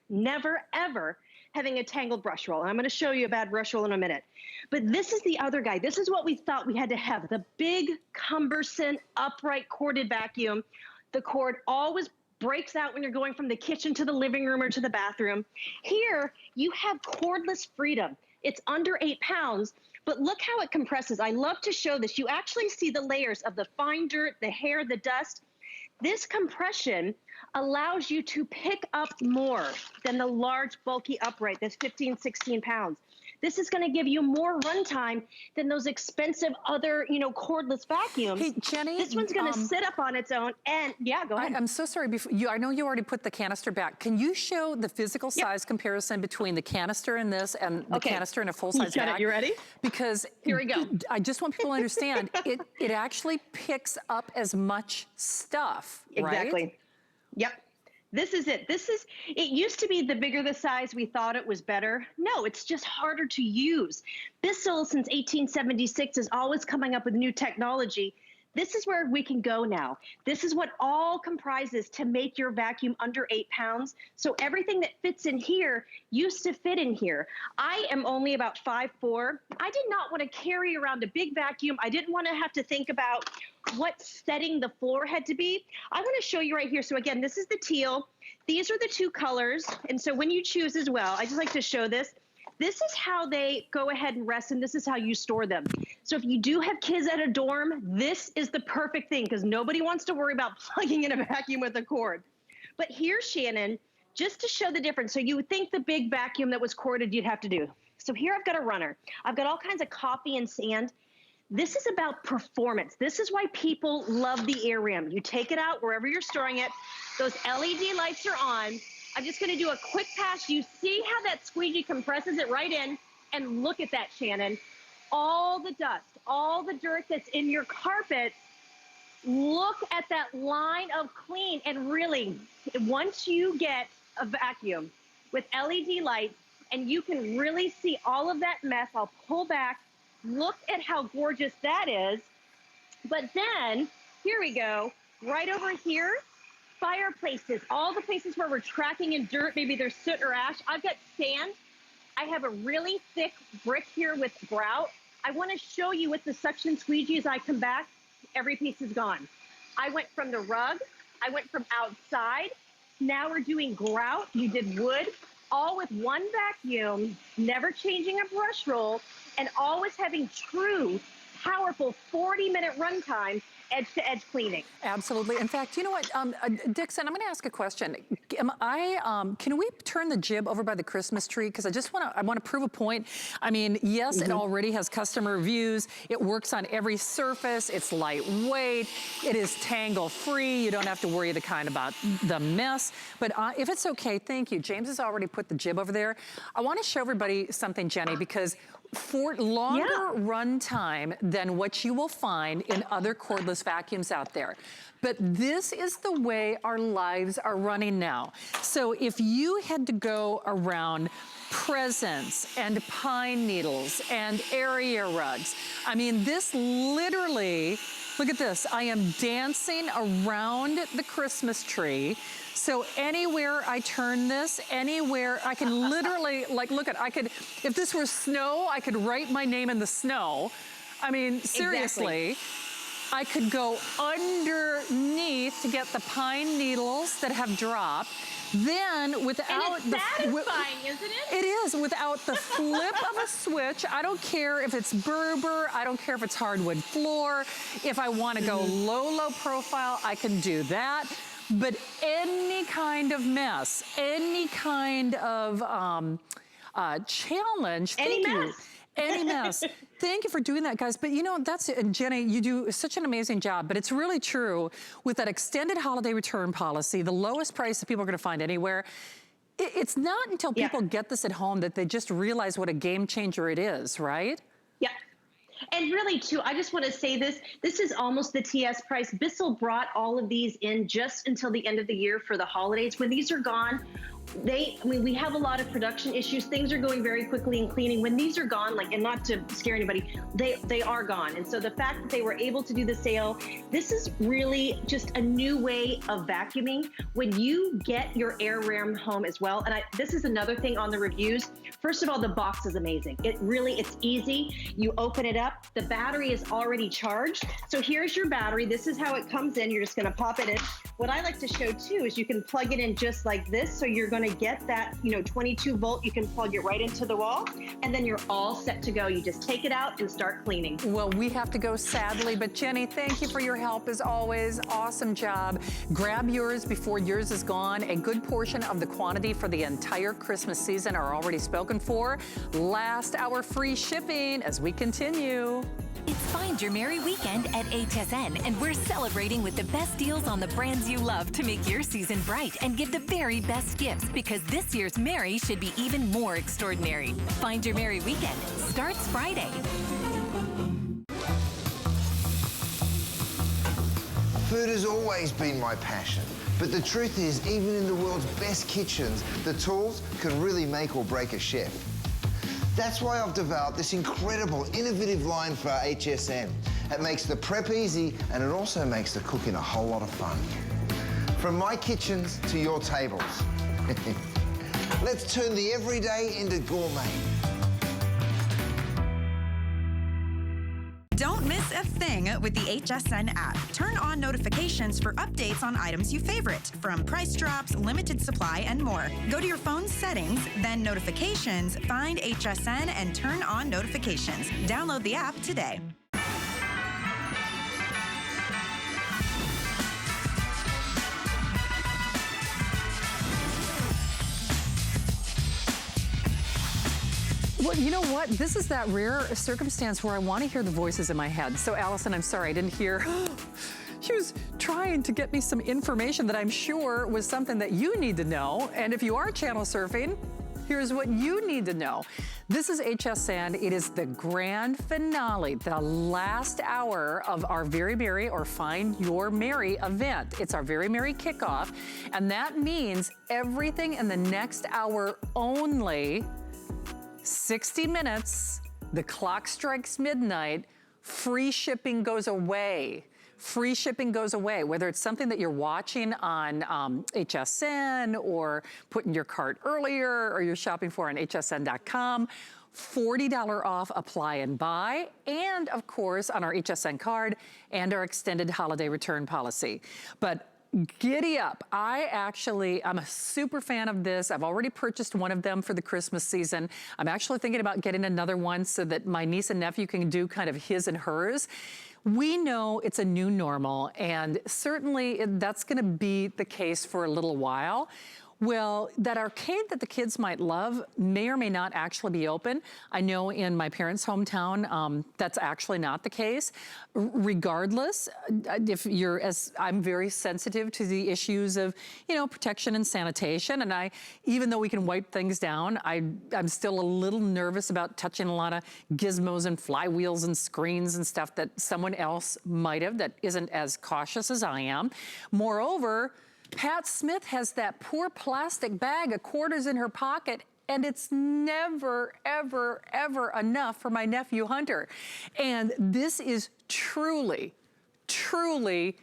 Never, ever having a tangled brush roll. And I'm gonna show you a bad brush roll in a minute. But this is the other guy. This is what we thought we had to have, the big, cumbersome, upright corded vacuum. The cord always breaks out when you're going from the kitchen to the living room or to the bathroom. Here, you have cordless freedom. It's under 8 pounds, but look how it compresses. I love to show this. You actually see the layers of the fine dirt, the hair, the dust. This compression allows you to pick up more than the large, bulky upright that's 15, 16 pounds. This is gonna give you more runtime than those expensive other, cordless vacuums. Hey, Jenny. This one's gonna sit up on its own, and yeah, go ahead. I'm so sorry, I know you already put the canister back. Can you show the physical size comparison between the canister in this and the canister in a full-size bag? You ready? Because here we go. I just want people to understand, it actually picks up as much stuff, right? Exactly. Yep. This is it. It used to be the bigger the size, we thought it was better. No, it's just harder to use. Bissell, since 1876, is always coming up with new technology. This is where we can go now. This is what all comprises to make your vacuum under 8 pounds. So everything that fits in here used to fit in here. I am only about 5'4". I did not want to carry around a big vacuum. I didn't want to have to think about what setting the floor had to be. I want to show you right here. So again, this is the teal. These are the two colors. And so when you choose as well, I just like to show this. This is how they go ahead and rest, and this is how you store them. So if you do have kids at a dorm, this is the perfect thing, because nobody wants to worry about plugging in a vacuum with a cord. But here, Shannon, just to show the difference. So you would think the big vacuum that was corded you'd have to do. So here I've got a runner. I've got all kinds of coffee and sand. This is about performance. This is why people love the air rim. You take it out wherever you're storing it. Those LED lights are on. I'm just gonna do a quick pass. You see how that squeegee compresses it right in, and look at that, Shannon. All the dust, all the dirt that's in your carpets, look at that line of clean. And really, once you get a vacuum with LED lights and you can really see all of that mess, I'll pull back, look at how gorgeous that is. But then, here we go, right over here, fireplaces, all the places where we're tracking in dirt, maybe there's soot or ash. I've got sand. I have a really thick brick here with grout. I want to show you with the suction squeegee as I come back, every piece is gone. I went from the rug, I went from outside, now we're doing grout, you did wood, all with one vacuum, never changing a brush roll, and always having true, powerful 40-minute runtime, edge-to-edge cleaning. Absolutely. In fact, you know what, Dixon, I'm going to ask a question. Can we turn the jib over by the Christmas tree? Because I want to prove a point. I mean, yes, it already has customer reviews. It works on every surface. It's lightweight. It is tangle-free. You don't have to worry about the mess. But if it's okay, thank you. James has already put the jib over there. I want to show everybody something, Jenny, because for longer run time than what you will find in other cordless vacuums out there. But this is the way our lives are running now. So if you had to go around presents and pine needles and area rugs, I mean, this literally, look at this. I am dancing around the Christmas tree. So anywhere I turn this, anywhere, I can literally, look at, if this were snow, I could write my name in the snow. I mean, seriously. Exactly. I could go underneath to get the pine needles that have dropped. Then without and it's satisfying, isn't it? It is, without the flip of a switch. I don't care if it's Berber, I don't care if it's hardwood floor. If I want to go low profile, I can do that. But any kind of mess, any kind of challenge, Any mess. Any mess. Thank you for doing that, guys. But you know, and Jenny, you do such an amazing job, but it's really true with that extended holiday return policy, the lowest price that people are gonna find anywhere. It's not until people get this at home that they just realize what a game changer it is, right? Yeah. And really, too, I just want to say this is almost the TS price. Bissell brought all of these in just until the end of the year for the holidays. When these are gone, we have a lot of production issues. Things are going very quickly in cleaning. When these are gone, and not to scare anybody, they are gone. And so the fact that they were able to do the sale, this is really just a new way of vacuuming. When you get your air ram home as well, and this is another thing on the reviews. First of all, the box is amazing. It's easy. You open it up. The battery is already charged. So here's your battery. This is how it comes in. You're just going to pop it in. What I like to show too is you can plug it in just like this. So you're going to get that, 22 volt. You can plug it right into the wall, and then you're all set to go. You just take it out and start cleaning. Well, we have to go, sadly, but Jenny, thank you for your help as always. Awesome job. Grab yours before yours is gone. A good portion of the quantity for the entire Christmas season are already spoken for. Last hour free shipping as we continue. It's Find Your Merry Weekend at HSN, and we're celebrating with the best deals on the brands you love to make your season bright and give the very best gifts, because this year's Merry should be even more extraordinary. Find Your Merry Weekend starts Friday. Food has always been my passion, but the truth is, even in the world's best kitchens, the tools can really make or break a chef. That's why I've developed this incredible, innovative line for HSN. It makes the prep easy, and it also makes the cooking a whole lot of fun. From my kitchens to your tables. Let's turn the everyday into gourmet. Don't miss a thing with the HSN app. Turn on notifications for updates on items you favorite, from price drops, limited supply, and more. Go to your phone's settings, then notifications, find HSN, and turn on notifications. Download the app today. Well, you know what? This is that rare circumstance where I want to hear the voices in my head. So, Allison, I'm sorry, I didn't hear. She was trying to get me some information that I'm sure was something that you need to know. And if you are channel surfing, here's what you need to know. This is HSN. It is the grand finale, the last hour of our Very Merry or Find Your Merry event. It's our Very Merry Kickoff. And that means everything in the next hour only, 60 minutes, the clock strikes midnight, free shipping goes away. Free shipping goes away, whether it's something that you're watching on HSN or put in your cart earlier or you're shopping for on hsn.com. $40 off apply and buy, and of course on our HSN card and our extended holiday return policy. But giddy up. I'm a super fan of this. I've already purchased one of them for the Christmas season. I'm actually thinking about getting another one so that my niece and nephew can do kind of his and hers. We know it's a new normal, and certainly that's gonna be the case for a little while. Well, that arcade that the kids might love may or may not actually be open. I know in my parents' hometown, that's actually not the case. Regardless, I'm very sensitive to the issues of, protection and sanitation. And even though we can wipe things down, I'm still a little nervous about touching a lot of gizmos and flywheels and screens and stuff that someone else might have that isn't as cautious as I am. Moreover, Pat Smith has that poor plastic bag of quarters in her pocket, and it's never, ever, ever enough for my nephew Hunter. And this is truly, truly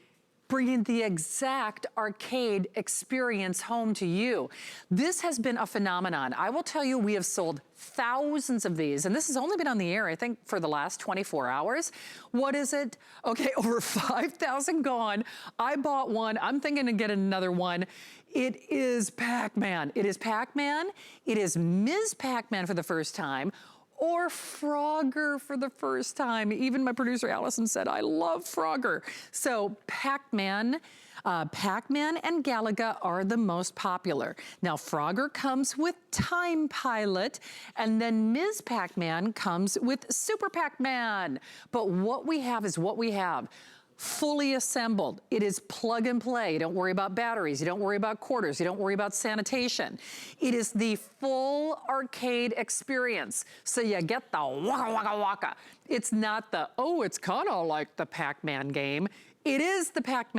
bringing the exact arcade experience home to you. This has been a phenomenon. I will tell you, we have sold thousands of these, and this has only been on the air, I think, for the last 24 hours. What is it? Okay, over 5,000 gone. I bought one. I'm thinking to get another one. It is Pac-Man. It is Pac-Man. It is Ms. Pac-Man for the first time, or Frogger for the first time. Even my producer Allison said, I love Frogger. So Pac-Man, Pac-Man and Galaga are the most popular. Now Frogger comes with Time Pilot, and then Ms. Pac-Man comes with Super Pac-Man. But what we have is what we have. Fully assembled. It is plug and play. You don't worry about batteries. You don't worry about quarters. You don't worry about sanitation. It is the full arcade experience. So you get the waka waka waka. It's not the, oh, it's kind of like the Pac-Man game. It is the Pac-Man